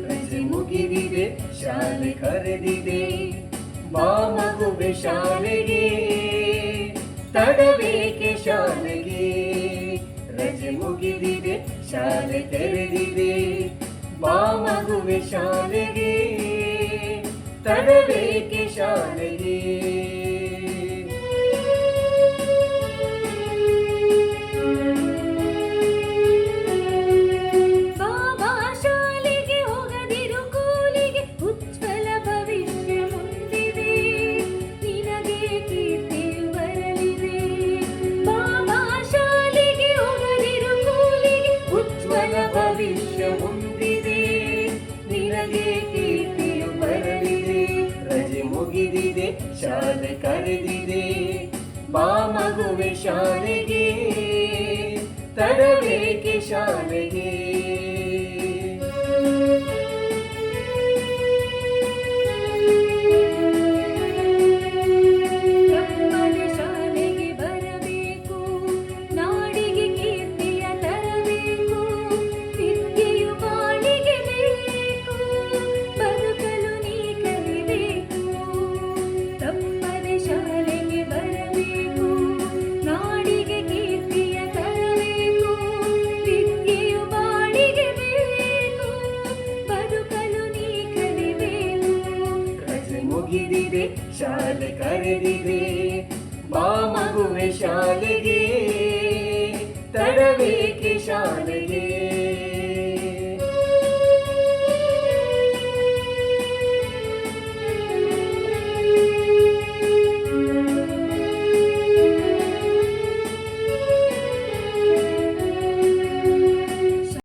ರಜೆ ಮುಗಿದಿದೆ, ಶಾಲೆ ಕರೆದಿದೆ, ಬಾ ಮಗುವೆ ಶಾಲೆಗೆ, ತಡಬೇಕೆ ಶಾಲೆಗೆ. ರಜೆ ಮುಗಿದಿದೆ, ಶಾಲೆ ತೆರೆದಿದೆ, ಬಾ ಮಗುವೆ ಶಾಲೆಗೆ, ತಡಬೇಕೆ ಶಾಲೆಗೆ. ಭವಿಷ್ಯ ಮುಂದಿದೆ, ನಿನಗೆ ಕೀರ್ತಿಯು ಬರಲಿದೆ. ರಜೆ ಮುಗಿದಿದೆ, ಶಾಲೆ ಕರೆದಿದೆ, ಬಾ ಮಗುವೆ ಶಾಲೆಗೆ, ತಡಬೇಕೆ ಶಾಲೆಗೆ. ಮುಗಿದಿದೆ, ಶಾಲೆ ಕರೆದಿದೆ, ಬಾ ಮಗುವೆ ಶಾಲೆಗೆ, ತಡಬೇಕೆ ಶಾಲೆಗೆ.